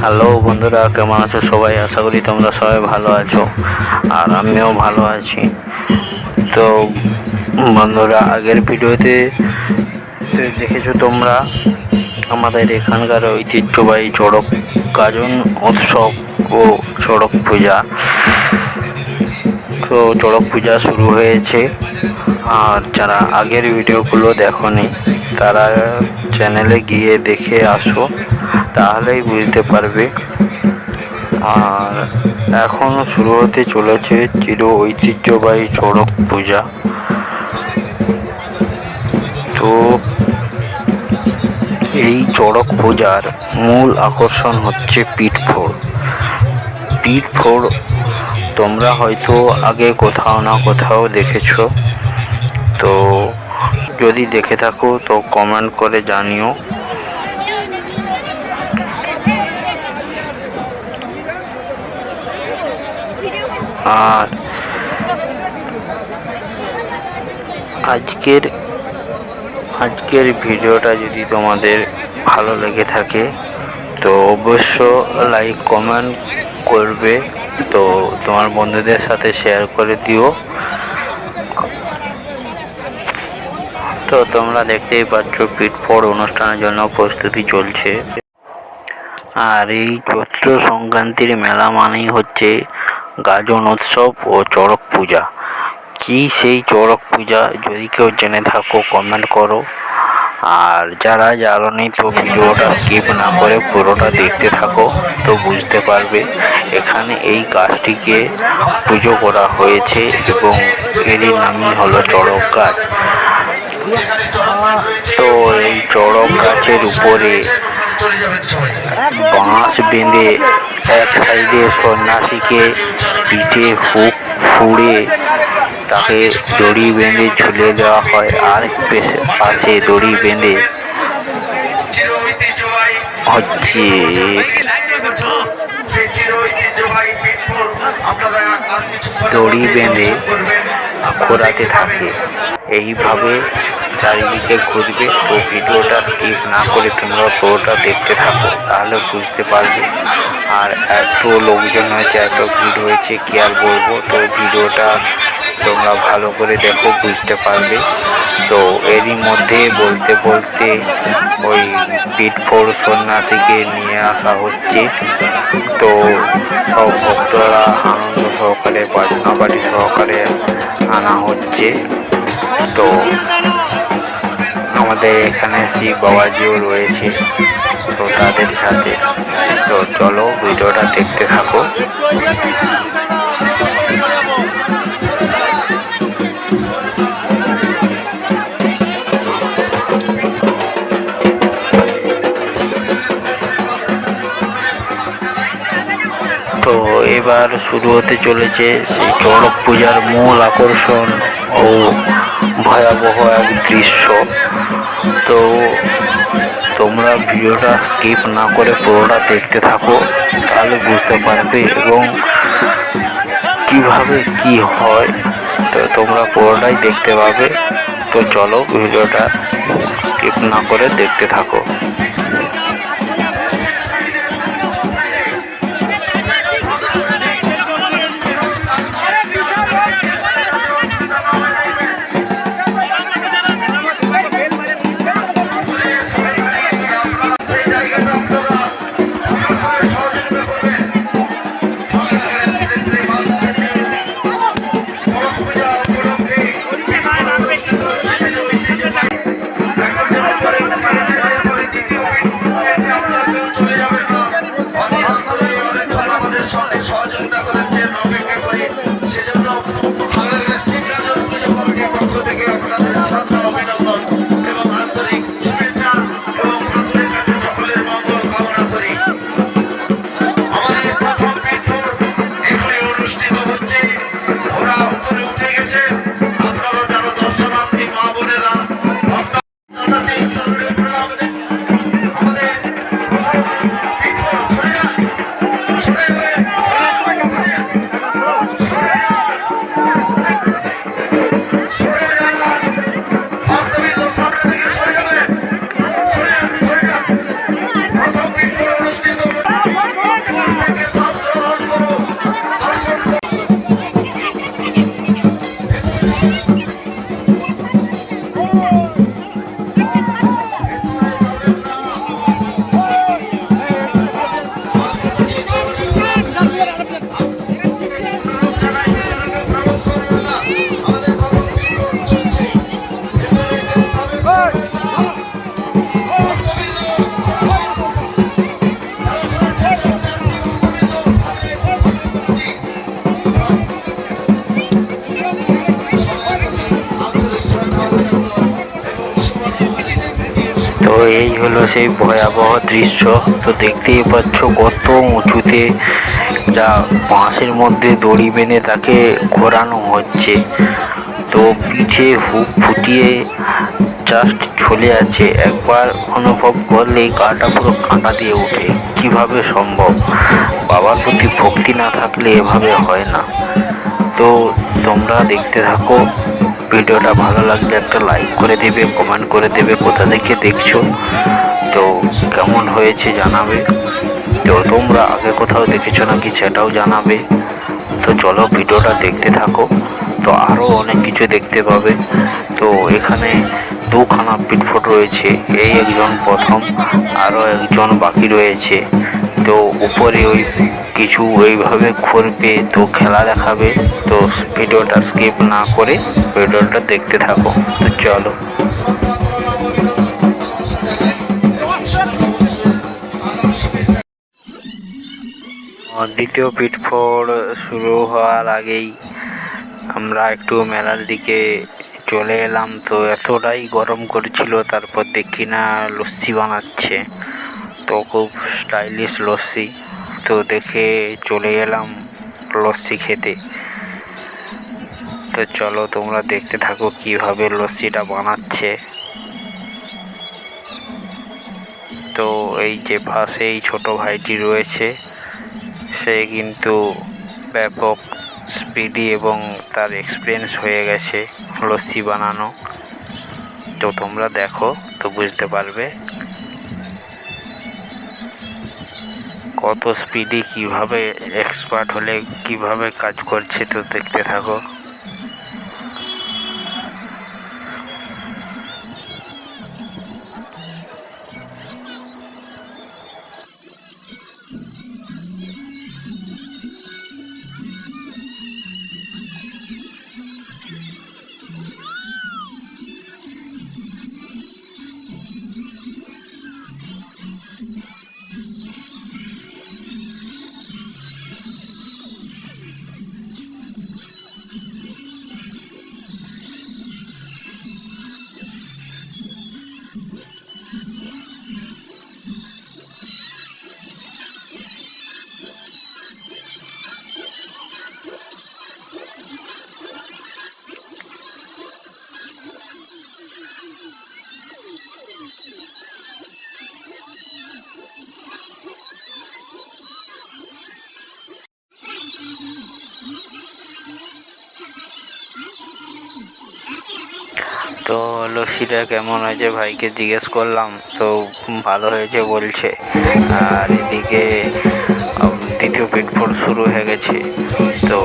Hello বন্ধুরা, কেমন আছো সবাই? আশা করি তোমরা সবাই ভালো আছো, আর আমিও ভালো আছি। তো বন্ধুরা, আগের ভিডিওতে দেখেছো তোমরা আমাদের এখানকার ঐতিহ্যবাহী চড়ক গাজন উৎসব ও চড়ক পূজা। তো চড়ক পূজা শুরু হয়েছে, আর যারা আগের ভিডিওগুলো দেখোনি তারা চ্যানেলে গিয়ে দেখে আসো, তাহলেই বুঝতে পারবে। আর এখনও শুরু হতে চলেছে চির ঐতিহ্যবাহী চড়ক পূজা। তো এই চড়ক পূজার মূল আকর্ষণ হচ্ছে পিঠফোড়। পিঠফোড় তোমরা হয়তো আগে কোথাও না কোথাও দেখেছো, তো যদি দেখে থাকো তো কমেন্ট করে জানিও। আর আজকের ভিডিওটা যদি তোমাদের ভালো লেগে থাকে তো অবশ্য লাইক কমেন্ট করবে, তো তোমার বন্ধুদের সাথে শেয়ার করে দিও। তো তোমরা দেখতেই পাচ্ছ পিঠফোড় অনুষ্ঠানের জন্য প্রস্তুতি চলছে। আর এই চৈত্র সংক্রান্তির মেলা মানেই হচ্ছে গাজন উৎসব ও চড়ক পূজা। কি সেই চড়ক পূজা? যদি কেউ জেনে থাকো কমেন্ট করো, আর যারা জানোনি তো ভিডিওটা স্কিপ না করে পুরোটা দেখতে থাকো, তো বুঝতে পারবে। এখানে এই গাছটিকে পুজো করা হয়েছে এবং এরই নামই হলো চড়ক গাছ। তো এই চড়ক গাছের উপরে বাঁশ বেঁধে এক সাইডে সন্ন্যাসীকে পিঠে হুক ফুঁড়ে তাকে দড়ি বেঁধে ঝুলে দেওয়া হয়, আর পাশে দড়ি বেঁধে হচ্ছে দড়ি বেঁধে ঘোরাতে থাকে। এইভাবে চারিদিকে ঘুরবে। তো ভিডিওটা স্কিপ না করে তোমরা পুরোটা দেখতে থাকো, তাহলে বুঝতে পারবে। আর এত লোকজন হয়েছে, এত ভিড় হয়েছে, কি আর বলবো। তো ভিডিওটা তোমরা ভালো করে দেখো, বুঝতে পারবে। তো এরই মধ্যে বলতে বলতে ওই পিঠফোড় সন্ন্যাসীকে নিয়ে আসা হচ্ছে। তো সব ভক্তরা আনন্দ সহকারে বাজনা বাড়ি সহকারে আনা হচ্ছে। তো আমাদের এখানে শিব বাবাজিও রয়েছে, তো তাদের সাথে। তো চলো ভিডিওটা দেখতে থাকো। তো এবার শুরু হতে চলেছে সেই চড়ক পূজার মূল আকর্ষণ ও ভয়াবহ এক দৃশ্য। তো তোমরা ভিডিওটা স্কিপ না করে পুরোটা দেখতে থাকো, তাহলে বুঝতে পারবে এবং কিভাবে কি হয়। তো তোমরা পুরোটাই দেখতে পাবে। তো চলো ভিডিওটা স্কিপ না করে দেখতে থাকো। হলো সেই ভয়াবহ দৃশ্য। তো দেখতেই পাচ্ছ কত উঁচুতে যা বাঁশের মধ্যে দড়ি বেঁধে তাকে ঘোরানো হচ্ছে। তো পিঠে হুক ফুটিয়ে জাস্ট ঝুলে আছে। একবার অনুভব করলেই গাটা পুরো কাঁটা দিয়ে ওঠে। কিভাবে সম্ভব? বাবার প্রতি ভক্তি না থাকলে এভাবে হয় না। তো তোমরা দেখতে থাকো। ভিডিওটা ভালো লাগলে একটা লাইক করে দেবে, কমেন্ট করে দেবে কোথা থেকে দেখছো, তো কেমন হয়েছে জানাবে। তো তোমরা আগে কোথাও দেখেছো নাকি সেটাও জানাবে। তো চলো ভিডিওটা দেখতে থাকো। তো আরও অনেক কিছু দেখতে পাবে। তো এখানে দুখানা পিটফোট রয়েছে। এই একজন প্রথম, আরও একজন বাকি রয়েছে। তো উপরে ওই কিছু ওইভাবে ঘুরবে, তো খেলা দেখাবে। তো ভিডিওটা স্কিপ না করে ভিডিওটা দেখতে থাকো। তো চলো। দ্বিতীয় পিটফোট শুরু হওয়ার আগেই আমরা একটু মেলার দিকে চলে এলাম। তো এতটাই গরম করছিল, তারপর দেখি না লস্যি বানাচ্ছে। তো খুব স্টাইলিশ লস্যি। তো দেখে চলে এলাম লস্যি খেতে। তো চলো তোমরা দেখতে থাকো কিভাবে লস্যিটা বানাচ্ছে। তো এই যে পাশেই ছোট ভাইটি রয়েছে, সে কিন্তু ব্যাপক স্পিডি এবং তার এক্সপিরিয়েন্স হয়ে গেছে লস্যি বানানো। তো তোমরা দেখো তো বুঝতে পারবে কত স্পিডি, কিভাবে এক্সপার্ট হলে কিভাবে কাজ করছে। তো দেখতে থাকো। তো লস্যিটা কেমন হয়েছে ভাইকে জিজ্ঞেস করলাম। তো ভালো হয়েছে বলছে। আর এদিকে দ্বিতীয় পিটফোট শুরু হয়ে গেছে। তো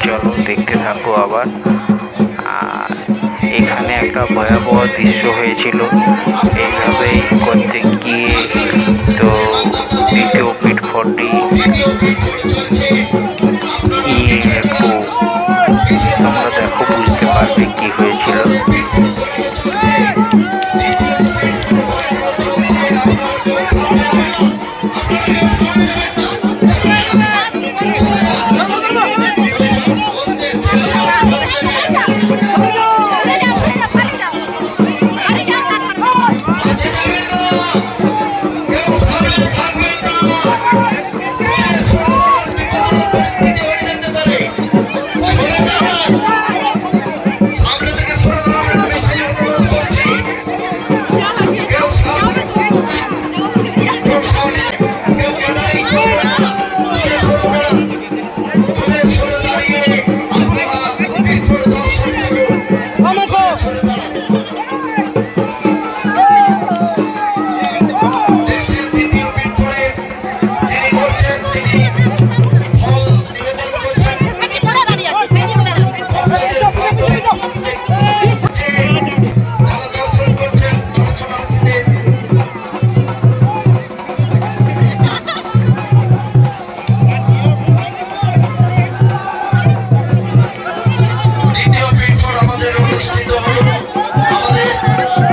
চলো দেখতে থাকো আবার। আর এখানে একটা ভয়াবহ দৃশ্য হয়েছিল এইভাবেই করতে গিয়ে। তো দ্বিতীয় পিটফোটটি একটু তোমরা দেখো, বুঝতে পারবে কি হয়েছিল।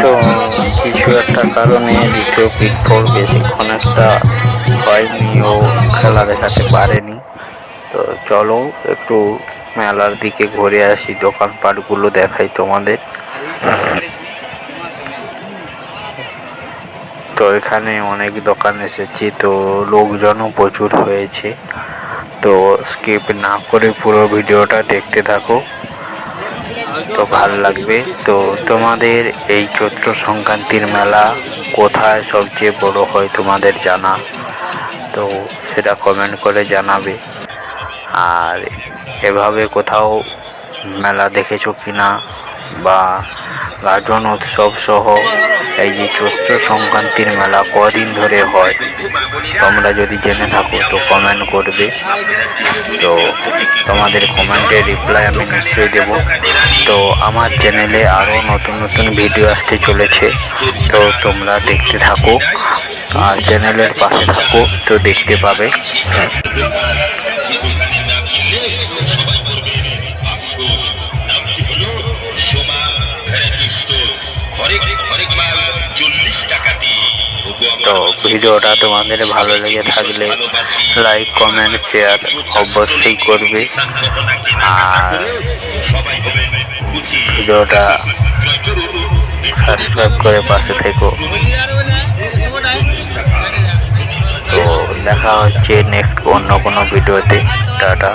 তো কিছু একটা কারণে দ্বিতীয় পিটফোট বেশিক্ষণ একটা হয়নি, ও খেলা দেখাতে পারেনি। তো চলো একটু মেলার দিকে ঘুরে আসি, দোকানপাটগুলো দেখাই তোমাদের। তো এখানে অনেক দোকান এসেছে, তো লোকজনও প্রচুর হয়েছে। তো স্কিপ না করে পুরো ভিডিওটা দেখতে থাকো, তো ভালো লাগবে। তো তোমাদের এই চৈত্র সংক্রান্তির মেলা কোথায় সবচেয়ে বড় হয় তোমাদের জানা, তো সেটা কমেন্ট করে জানাবে। আর এভাবে কোথাও মেলা দেখেছো কিনা, বা গাজন উৎসব সহ এই যে চৈত্র সংক্রান্তির মেলা কদিন ধরে হয় তোমরা যদি জেনে থাকো তো কমেন্ট করবে। তো তোমাদের কমেন্টের রিপ্লাই আমি নিশ্চয়ই দেব। তো আমার চ্যানেলে আরও নতুন নতুন ভিডিও আসতে চলেছে, তো তোমরা দেখতে থাকো আর চ্যানেলের পাশে থাকো, তো দেখতে পাবে। তো ভিডিওটা তোমাদের ভালো লেগে থাকলে লাইক কমেন্ট শেয়ার অবশ্যই করবে, আর ভিডিওটা সাবস্ক্রাইব করে পাশে থেকো। তো দেখা হচ্ছে নেক্সট অন্য কোনো ভিডিওতে। টাটা।